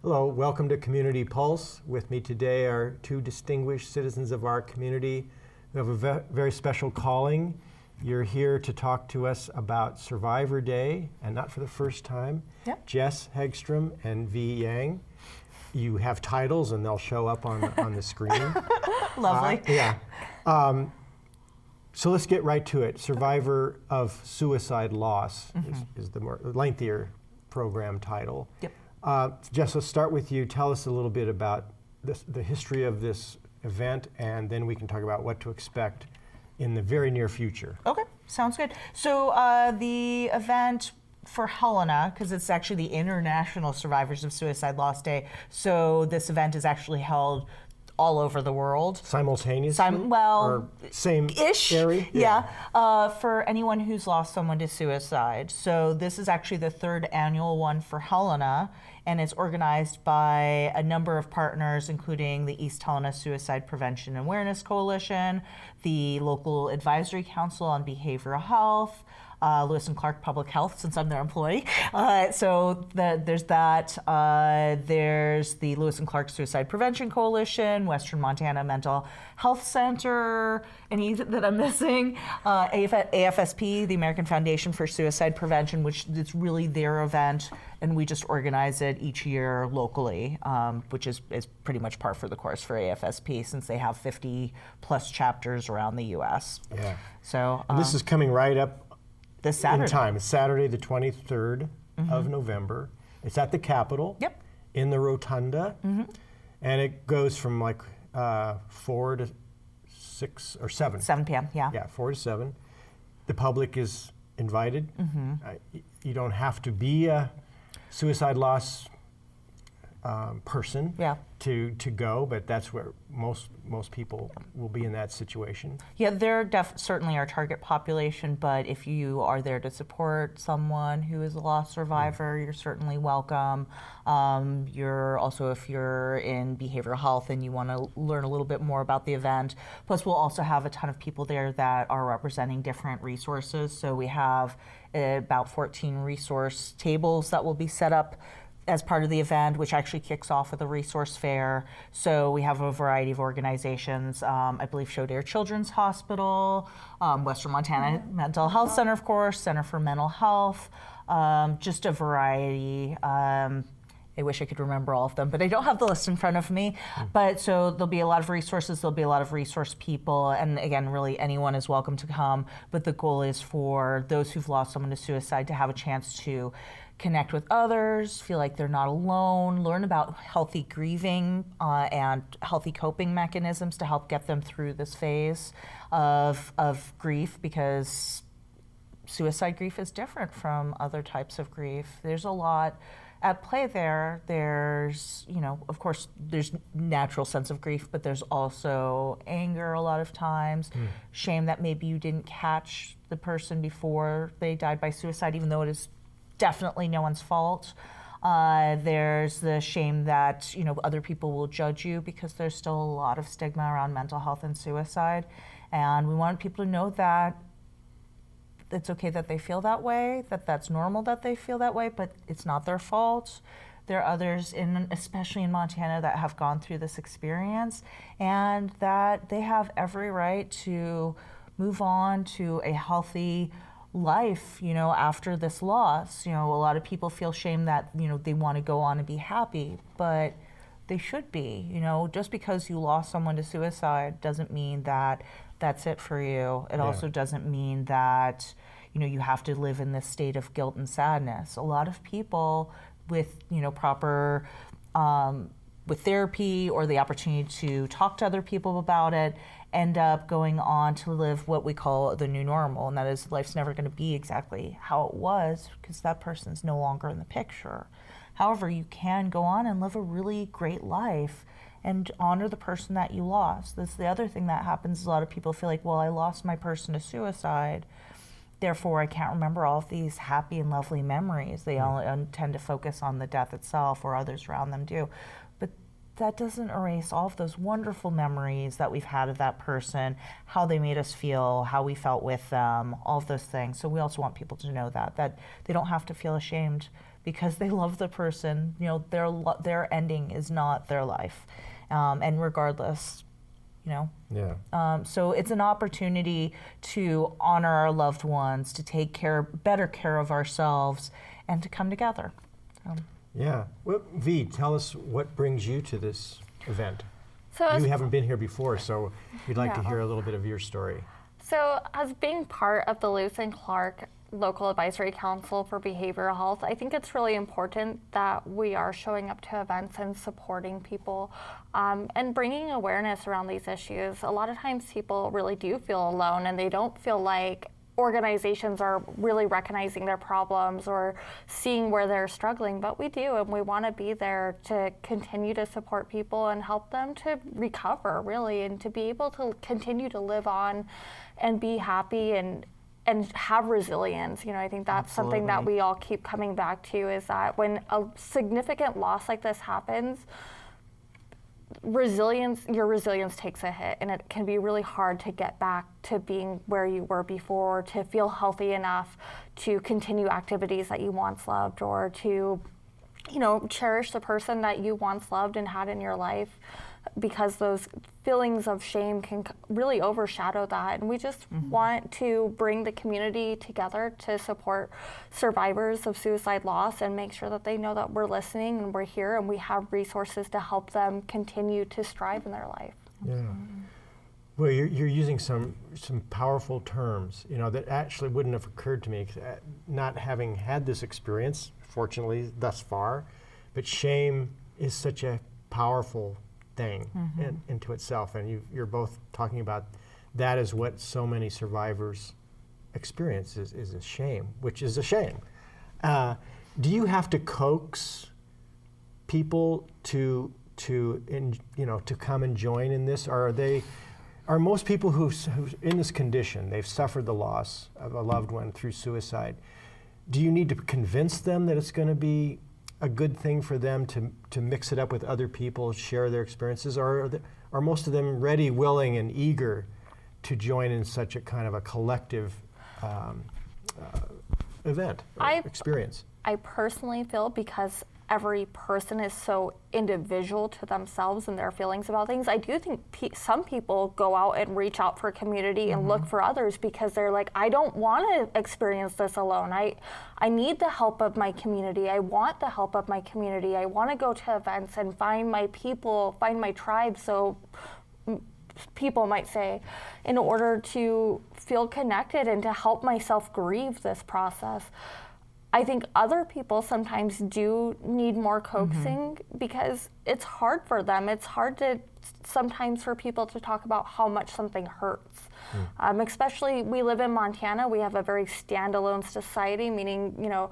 Hello, welcome to Community Pulse. With me today are two distinguished citizens of our community who have a very special calling. You're here to talk to us about Survivor Day, and not for the first time. Yep. Jess Hegstrom and V. Yang. You have titles and they'll show up on the screen. Lovely. So let's get right to it. Survivor of Suicide Loss is the more lengthier program title. Yep. Jess, let's start with you. Tell us a little bit about the history of this event, and then we can talk about what to expect in the very near future. Okay, sounds good. So the event for Helena, because it's actually the International Survivors of Suicide Loss Day, so this event is actually held all over the world. Simultaneously? Well, same-ish area? Yeah, for anyone who's lost someone to suicide. So this is actually the third annual one for Helena, and it's organized by a number of partners, including the East Helena Suicide Prevention and Awareness Coalition, the local Advisory Council on Behavioral Health, Lewis and Clark Public Health, since I'm their employee. So there's that. There's the Lewis and Clark Suicide Prevention Coalition, Western Montana Mental Health Center, any that I'm missing, AFSP, the American Foundation for Suicide Prevention, which it's really their event, and we just organize it each year locally, which is pretty much par for the course for AFSP, since they have 50 plus chapters around the U.S. Yeah. So and this is coming right up this Saturday. In time. It's Saturday the 23rd of November. It's at the Capitol. Yep. In the Rotunda. And it goes from like 4 to 6 or 7. 7 p.m., yeah. Yeah, 4 to 7. The public is invited. You don't have to be a suicide loss person to go, but that's where most people will be in that situation. Yeah, they're certainly our target population, but if you are there to support someone who is a lost survivor, you're certainly welcome. You're also, if you're in behavioral health and you want to learn a little bit more about the event. Plus, we'll also have a ton of people there that are representing different resources. So we have about 14 resource tables that will be set up as part of the event, which actually kicks off with a resource fair. So we have a variety of organizations, I believe Shodair Children's Hospital, Western Montana Mental Health Center, of course, Center for Mental Health, just a variety. I wish I could remember all of them, but I don't have the list in front of me. But so there'll be a lot of resources, there'll be a lot of resource people, and again, really anyone is welcome to come. But the goal is for those who've lost someone to suicide to have a chance to connect with others, feel like they're not alone, learn about healthy grieving and healthy coping mechanisms to help get them through this phase of grief, because suicide grief is different from other types of grief. There's a lot at play there. There's, of course, there's natural sense of grief, but there's also anger a lot of times, shame that maybe you didn't catch the person before they died by suicide, even though it is definitely no one's fault. There's the shame that other people will judge you, because there's still a lot of stigma around mental health and suicide, and we want people to know that it's okay that they feel that way, that that's normal that they feel that way, but it's not their fault. There are others, especially in Montana, that have gone through this experience, and that they have every right to move on to a healthy life, after this loss. A lot of people feel shame that, they want to go on and be happy, but they should be. Just because you lost someone to suicide doesn't mean that that's it for you. It also doesn't mean that, you have to live in this state of guilt and sadness. A lot of people with, proper with therapy or the opportunity to talk to other people about it end up going on to live what we call the new normal, and that is life's never going to be exactly how it was, because that person's no longer in the picture. However, you can go on and live a really great life and honor the person that you lost. That's the other thing that happens. A lot of people feel like, well, I lost my person to suicide, therefore I can't remember all of these happy and lovely memories. They all tend to focus on the death itself, or others around them do. But that doesn't erase all of those wonderful memories that we've had of that person, how they made us feel, how we felt with them, all of those things. So we also want people to know that they don't have to feel ashamed because they love the person. You know, their ending is not their life, and regardless, you know. Yeah. So it's an opportunity to honor our loved ones, to take better care of ourselves, and to come together. Yeah. Well, V, tell us what brings you to this event. So You haven't been here before, so we'd like to No. hear a little bit of your story. So as being part of the Lewis and Clark Local Advisory Council for Behavioral Health, I think it's really important that we are showing up to events and supporting people and bringing awareness around these issues. A lot of times people really do feel alone and they don't feel like organizations are really recognizing their problems or seeing where they're struggling, but we do, and we want to be there to continue to support people and help them to recover, really, and to be able to continue to live on and be happy and have resilience. You know, I think that's something that we all keep coming back to, is that when a significant loss like this happens, your resilience takes a hit, and it can be really hard to get back to being where you were before, to feel healthy enough to continue activities that you once loved, or to, you know, cherish the person that you once loved and had in your life, because those feelings of shame can really overshadow that. And we just want to bring the community together to support survivors of suicide loss and make sure that they know that we're listening and we're here and we have resources to help them continue to strive in their life. Yeah. Well, you're using some powerful terms, you know, that actually wouldn't have occurred to me, not having had this experience, fortunately, thus far. But shame is such a powerful thing into itself, and you're both talking about that is what so many survivors experience is a shame, which is a shame. Do you have to coax people to come and join in this, or are most people who's in this condition, they've suffered the loss of a loved one through suicide, do you need to convince them that it's going to be a good thing for them to mix it up with other people, share their experiences, or are most of them ready, willing, and eager to join in such a kind of a collective event or experience? I personally feel, because every person is so individual to themselves and their feelings about things, I do think some people go out and reach out for community and look for others because they're like, I don't want to experience this alone. I need the help of my community. I want the help of my community. I want to go to events and find my people, find my tribe, so people might say, in order to feel connected and to help myself grieve this process. I think other people sometimes do need more coaxing because it's hard for them. It's hard sometimes for people to talk about how much something hurts. Especially, we live in Montana. We have a very standalone society, meaning, you know,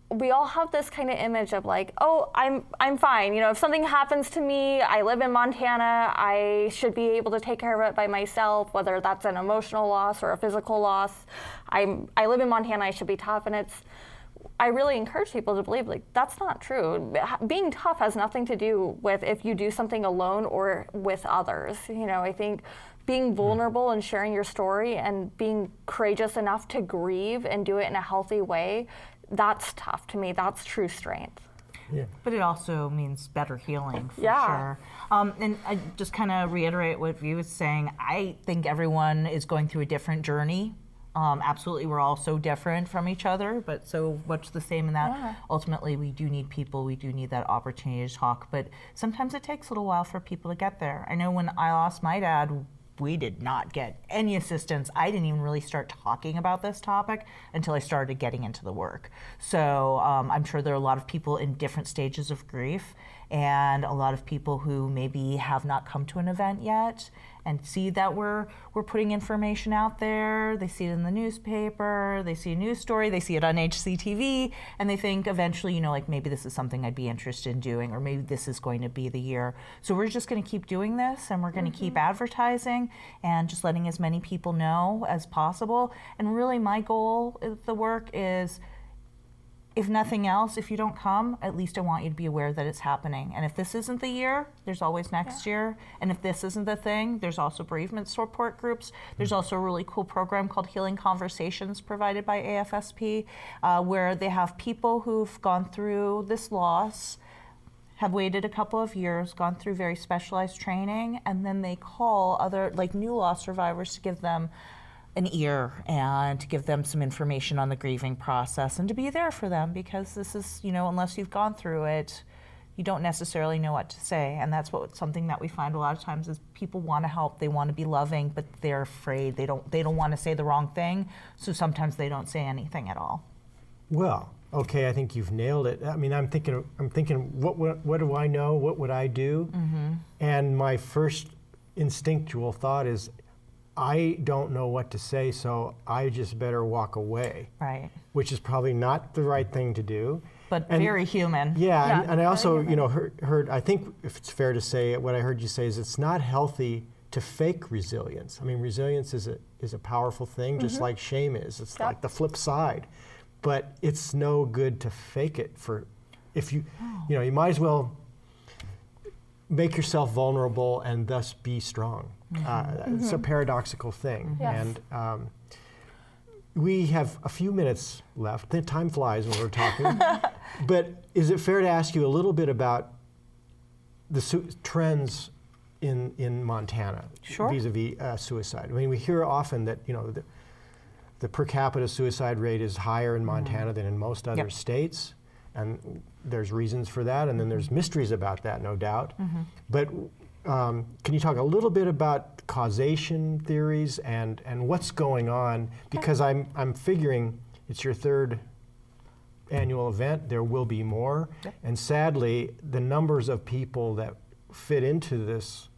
we all have this kind of image of like, oh, I'm fine. You know, if something happens to me, I live in Montana, I should be able to take care of it by myself, whether that's an emotional loss or a physical loss. I live in Montana, I should be tough. And I really encourage people to believe, like, that's not true. Being tough has nothing to do with if you do something alone or with others. You know, I think being vulnerable and sharing your story and being courageous enough to grieve and do it in a healthy way, that's tough to me. That's true strength. Yeah. But it also means better healing, for Yeah. sure. And I just kind of reiterate what Vee was saying. I think everyone is going through a different journey. Absolutely, we're all so different from each other, but so much the same in that ultimately we do need people, we do need that opportunity to talk, but sometimes it takes a little while for people to get there. I know when I lost my dad, we did not get any assistance. I didn't even really start talking about this topic until I started getting into the work. So I'm sure there are a lot of people in different stages of grief, and a lot of people who maybe have not come to an event yet and see that we're putting information out there. They see it in the newspaper, they see a news story, they see it on HCTV, and they think eventually, you know, like maybe this is something I'd be interested in doing, or maybe this is going to be the year. So we're just gonna keep doing this, and we're gonna keep advertising and just letting as many people know as possible. And really my goal with the work is if nothing else, if you don't come, at least I want you to be aware that it's happening. And if this isn't the year, there's always next year. And if this isn't the thing, there's also bereavement support groups. There's also a really cool program called Healing Conversations provided by AFSP, where they have people who've gone through this loss, have waited a couple of years, gone through very specialized training, and then they call other, like, new loss survivors to give them an ear and to give them some information on the grieving process and to be there for them, because this is, you know, unless you've gone through it, you don't necessarily know what to say. And that's something that we find a lot of times is people want to help, they want to be loving, but they're afraid. They don't want to say the wrong thing, so sometimes they don't say anything at all. Well, okay, I think you've nailed it. I mean, I'm thinking, what do I know? What would I do? And my first instinctual thought is, I don't know what to say, so I just better walk away. Right. Which is probably not the right thing to do. But very human. Yeah, and I also, you know, heard, I think if it's fair to say, what I heard you say is it's not healthy to fake resilience. I mean, resilience is a powerful thing, just like shame is. It's like the flip side. But it's no good to fake it if you, you know, you might as well make yourself vulnerable and thus be strong. It's a paradoxical thing. Yes. And we have a few minutes left. The time flies when we're talking. But is it fair to ask you a little bit about the trends in Montana vis-a-vis suicide? I mean, we hear often that, you know, the per capita suicide rate is higher in Montana than in most other states. And there's reasons for that, and then there's mysteries about that, no doubt. But can you talk a little bit about causation theories and what's going on? Because I'm figuring it's your third annual event. There will be more, and sadly, the numbers of people that fit into this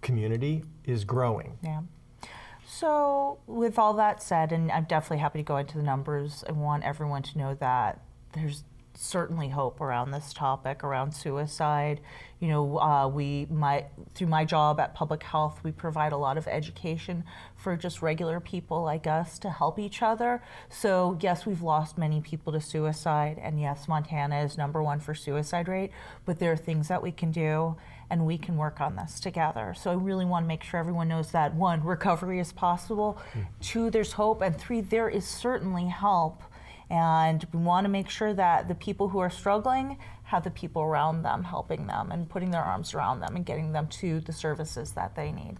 community is growing. Yeah. So with all that said, and I'm definitely happy to go into the numbers, I want everyone to know that there's certainly hope around this topic, around suicide. You know, through my job at public health, we provide a lot of education for just regular people like us to help each other. So yes, we've lost many people to suicide, and yes, Montana is #1 for suicide rate, but there are things that we can do, and we can work on this together. So I really want to make sure everyone knows that, 1, recovery is possible, 2, there's hope, and 3, there is certainly help. And we want to make sure that the people who are struggling have the people around them helping them and putting their arms around them and getting them to the services that they need.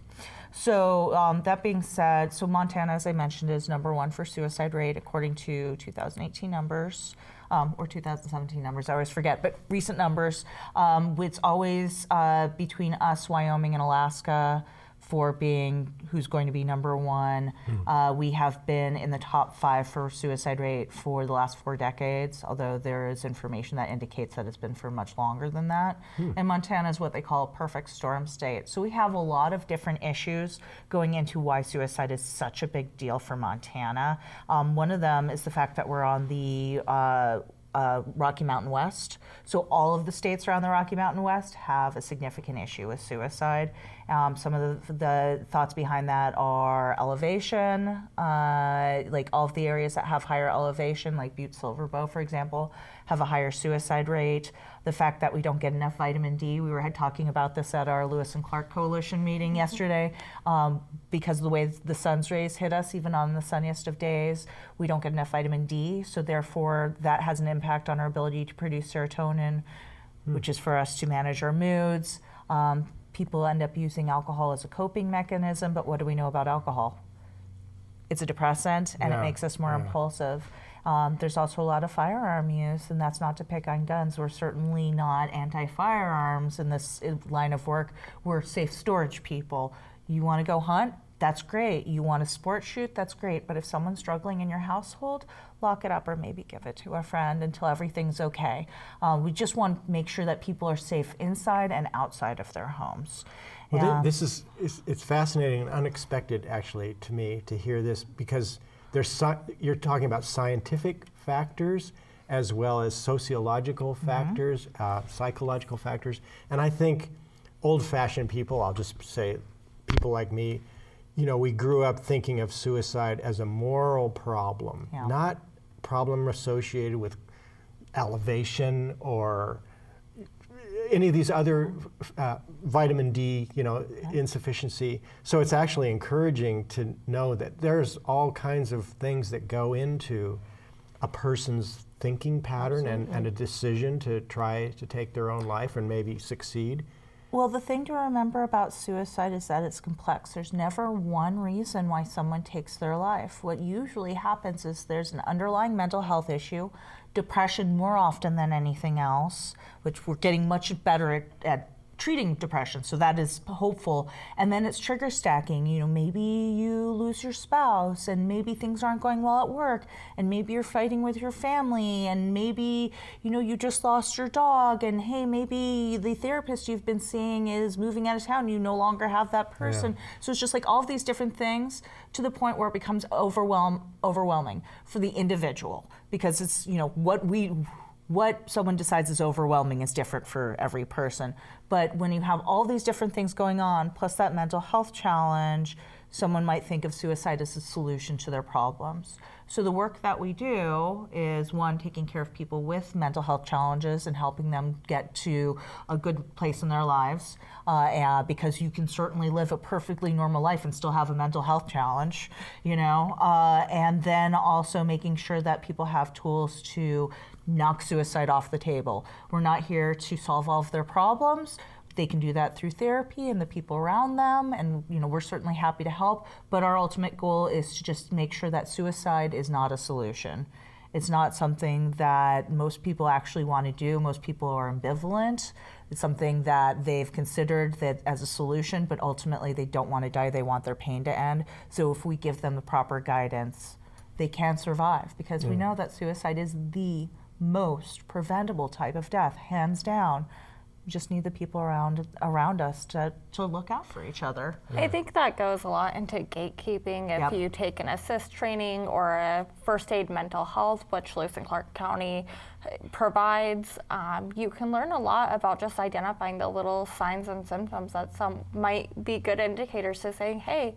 So that being said, so Montana, as I mentioned, is #1 for suicide rate according to 2018 numbers. Or 2017 numbers, I always forget, but recent numbers. It's always between us, Wyoming, and Alaska for being who's going to be #1. We have been in the top 5 for suicide rate for the last 4 decades, although there is information that indicates that it's been for much longer than that. And Montana is what they call a perfect storm state. So we have a lot of different issues going into why suicide is such a big deal for Montana. One of them is the fact that we're on the Rocky Mountain West. So all of the states around the Rocky Mountain West have a significant issue with suicide. Some of the thoughts behind that are elevation, like all of the areas that have higher elevation, like Butte Silver Bow, for example, have a higher suicide rate. The fact that we don't get enough vitamin D, we were talking about this at our Lewis and Clark Coalition meeting yesterday, because of the way the sun's rays hit us, even on the sunniest of days, we don't get enough vitamin D, so therefore that has an impact on our ability to produce serotonin, which is for us to manage our moods. People end up using alcohol as a coping mechanism, but what do we know about alcohol? It's a depressant, and it makes us more impulsive. There's also a lot of firearm use, and that's not to pick on guns. We're certainly not anti-firearms in this line of work. We're safe storage people. You want to go hunt? That's great. You want to sport shoot? That's great. But if someone's struggling in your household, lock it up or maybe give it to a friend until everything's okay. We just want to make sure that people are safe inside and outside of their homes. Well, it's fascinating and unexpected, actually, to me to hear this, because you're talking about scientific factors as well as sociological factors, psychological factors, and I think old-fashioned people, I'll just say people like me, you know, we grew up thinking of suicide as a moral problem, not problem associated with elevation or any of these other vitamin D, insufficiency. So it's actually encouraging to know that there's all kinds of things that go into a person's thinking pattern and a decision to try to take their own life and maybe succeed. Well, the thing to remember about suicide is that it's complex. There's never one reason why someone takes their life. What usually happens is there's an underlying mental health issue, depression more often than anything else, which we're getting much better at treating depression, so that is hopeful. And then it's trigger stacking. Maybe you lose your spouse, and maybe things aren't going well at work, and maybe you're fighting with your family, and maybe you just lost your dog, and hey, maybe the therapist you've been seeing is moving out of town, you no longer have that person. Yeah. So it's just like all of these different things to the point where it becomes overwhelming for the individual, because it's what someone decides is overwhelming is different for every person. But when you have all these different things going on, plus that mental health challenge, someone might think of suicide as a solution to their problems. So the work that we do is, one, taking care of people with mental health challenges and helping them get to a good place in their lives, because you can certainly live a perfectly normal life and still have a mental health challenge, and then also making sure that people have tools to knock suicide off the table. We're not here to solve all of their problems. They can do that through therapy and the people around them, and we're certainly happy to help, but our ultimate goal is to just make sure that suicide is not a solution. It's not something that most people actually want to do. Most people are ambivalent. It's something that they've considered that as a solution, but ultimately they don't want to die. They want their pain to end. So if we give them the proper guidance, they can survive, because we know that suicide is the most preventable type of death, hands down. We just need the people around us to look out for each other. Yeah. I think that goes a lot into gatekeeping. If you take an assist training or a first aid mental health, which Lewis and Clark County provides, you can learn a lot about just identifying the little signs and symptoms that some might be good indicators to saying, hey,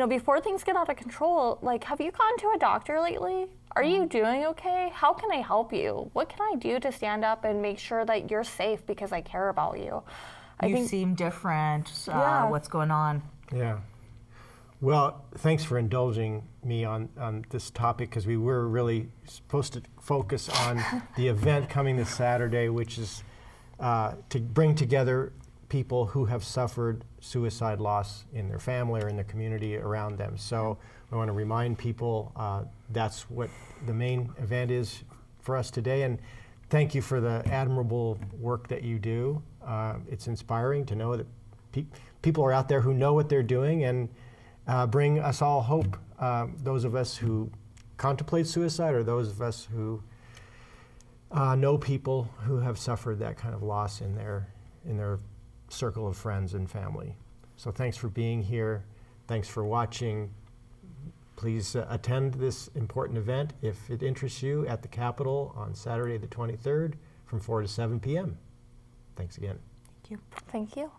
before things get out of control, have you gone to a doctor lately? Are you doing okay? How can I help you? What can I do to stand up and make sure that you're safe because I care about you? You seem different. What's going on? Yeah. Well, thanks for indulging me on this topic, because we were really supposed to focus on the event coming this Saturday, which is to bring together people who have suffered suicide loss in their family or in the community around them. So I want to remind people that's what the main event is for us today. And thank you for the admirable work that you do. It's inspiring to know that people are out there who know what they're doing and bring us all hope. Those of us who contemplate suicide, or those of us who know people who have suffered that kind of loss in their circle of friends and family. So thanks for being here. Thanks for watching. Please attend this important event if it interests you at the Capitol on Saturday the 23rd from 4 to 7 p.m. Thanks again. Thank you. Thank you.